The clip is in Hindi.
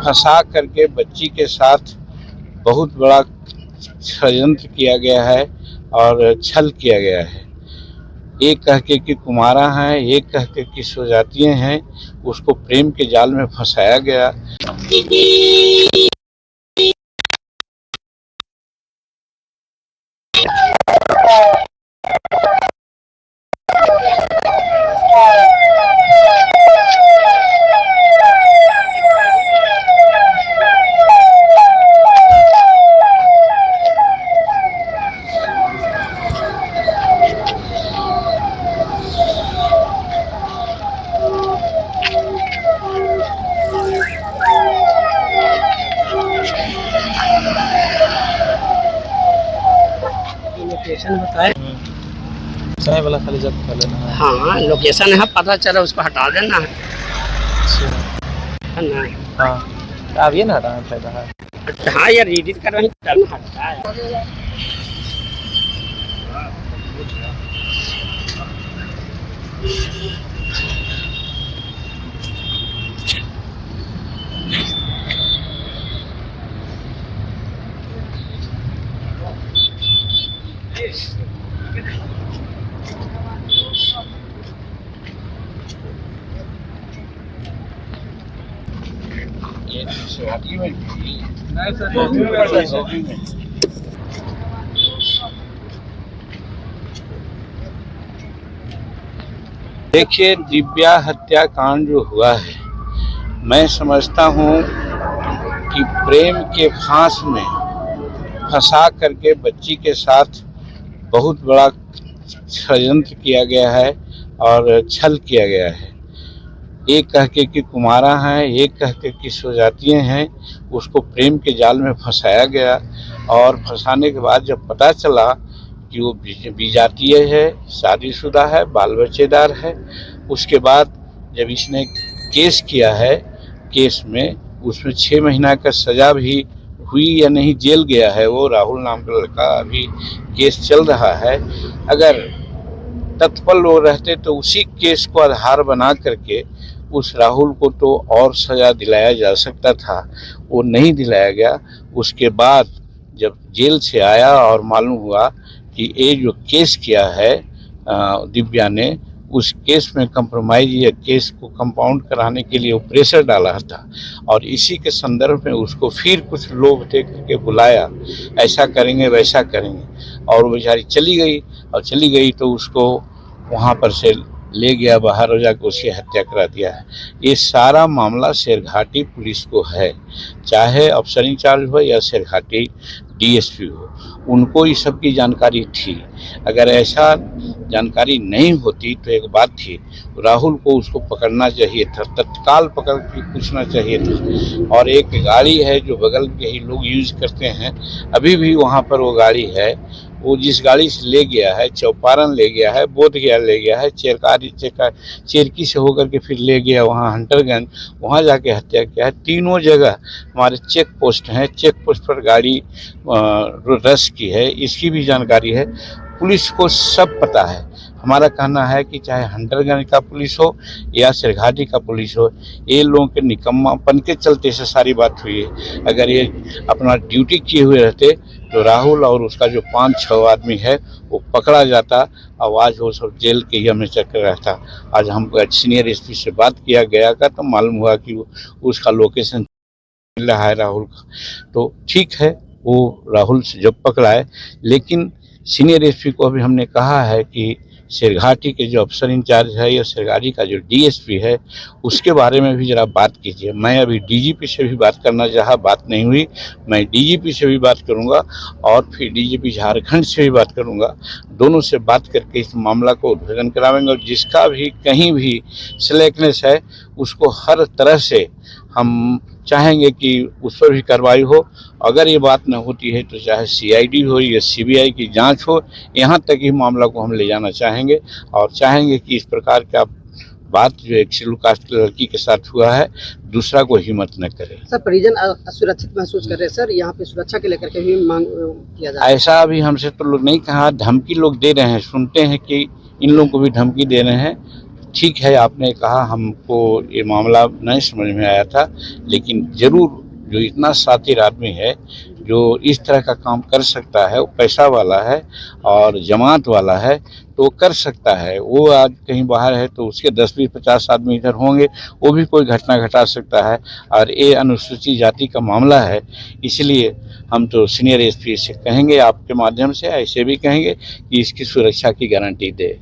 फंसा करके बच्ची के साथ बहुत बड़ा षड्यंत्र किया गया है और छल किया गया है। एक कह के कि कुमारा हैं, एक कह के कि स्वजातीय हैं, उसको प्रेम के जाल में फंसाया गया। लोकेशन बताए चाय वाला खाली जब कर लेना है। हाँ लोकेशन है, पता चला उसको हटा देना है ना। हाँ अब ये ना हटाना फायदा है। हाँ यार एडिट कर रहे हैं तब हटता है। देखिए, दिव्या हत्याकांड जो हुआ है, मैं समझता हूँ कि प्रेम के फांस में फंसा करके बच्ची के साथ बहुत बड़ा षड्यंत्र किया गया है और छल किया गया है। एक कह के कि कुमारा हैं, एक कह के कि स्वजातीय हैं, उसको प्रेम के जाल में फंसाया गया और फंसाने के बाद जब पता चला कि वो विजातीय है, शादीशुदा है, बाल बच्चेदार है, उसके बाद जब इसने केस किया है, केस में उसमें 6 महीना का सज़ा भी हुई या नहीं, जेल गया है वो राहुल नाम का लड़का, अभी केस चल रहा है। अगर तत्पर लोग रहते तो उसी केस को आधार बना करके उस राहुल को तो और सज़ा दिलाया जा सकता था, वो नहीं दिलाया गया। उसके बाद जब जेल से आया और मालूम हुआ कि ये जो केस किया है दिव्या ने, उस केस में कंप्रोमाइज या केस को कंपाउंड कराने के लिए वो प्रेशर डाला था और इसी के संदर्भ में उसको फिर कुछ लोग दे करके बुलाया, ऐसा करेंगे वैसा करेंगे, और वो बेचारी चली गई और चली गई तो उसको वहाँ पर से ले गया बाहर हो जाकर उसकी हत्या करा दिया है। ये सारा मामला शेरघाटी पुलिस को है, चाहे अफसर इंचार्ज हो या शेरघाटी डीएसपी हो, उनको इस सब की जानकारी थी। अगर ऐसा जानकारी नहीं होती तो एक बात थी, राहुल को उसको पकड़ना चाहिए था, तत्काल पकड़ के पूछना चाहिए था। और एक गाड़ी है जो बगल के ही लोग यूज करते हैं, अभी भी वहाँ पर वो गाड़ी है, वो जिस गाड़ी से ले गया है, चौपारण ले गया है, बोधगया ले गया है, चेरकी से होकर के फिर ले गया वहाँ हंटरगंज, वहाँ जाके हत्या किया है। तीनों जगह हमारे चेक पोस्ट हैं, चेक पोस्ट पर गाड़ी रस की है, इसकी भी जानकारी है। पुलिस को सब पता है। हमारा कहना है कि चाहे हंटरगंज का पुलिस हो या शेरघाटी का पुलिस हो, ये लोगों के निकम्मापन के चलते से सारी बात हुई है। अगर ये अपना ड्यूटी किए हुए रहते तो राहुल और उसका जो 5-6 आदमी है वो पकड़ा जाता और आज वो सब जेल के ही हमें चक्कर रहता। आज हम सीनियर एसपी से बात किया गया का तो मालूम हुआ कि उसका लोकेशन मिल रहा है राहुल का, तो ठीक है, वो राहुल से जब पकड़ा है। लेकिन सीनियर एसपी को अभी हमने कहा है कि शेरघाटी के जो अफसर इंचार्ज है या शेरघाटी का जो डीएसपी है उसके बारे में भी जरा बात कीजिए। मैं अभी डीजीपी से भी बात करना चाहा, बात नहीं हुई, मैं डीजीपी से भी बात करूंगा और फिर डीजीपी झारखंड से भी बात करूंगा। दोनों से बात करके इस मामला को उद्भेदन करावेंगे और जिसका भी कहीं भी स्लैकनेस है उसको हर तरह से हम चाहेंगे कि उस पर भी कार्रवाई हो। अगर ये बात न होती है तो चाहे सीआईडी हो या सीबीआई की जांच हो, यहाँ तक ही मामला को हम ले जाना चाहेंगे और चाहेंगे कि इस प्रकार का बात जो एक शेड्यूल कास्ट की लड़की के साथ हुआ है दूसरा को हिम्मत न करे। सर परिजन असुरक्षित महसूस कर रहे हैं सर, यहाँ पे सुरक्षा के लेकर के भी मांग किया जा रहा है। ऐसा अभी हमसे तो लोग नहीं कहा, धमकी लोग दे रहे हैं, सुनते हैं कि इन लोगों को भी धमकी दे रहे हैं, ठीक है, आपने कहा, हमको ये मामला नहीं समझ में आया था, लेकिन ज़रूर जो इतना शातिर आदमी है जो इस तरह का काम कर सकता है, वो पैसा वाला है और जमात वाला है, तो कर सकता है। वो आज कहीं बाहर है तो उसके 10-20-50 आदमी इधर होंगे, वो भी कोई घटना घटा सकता है। और ये अनुसूचित जाति का मामला है, इसलिए हम तो सीनियर एसपी से कहेंगे, आपके माध्यम से ऐसे भी कहेंगे कि इसकी सुरक्षा की गारंटी दे।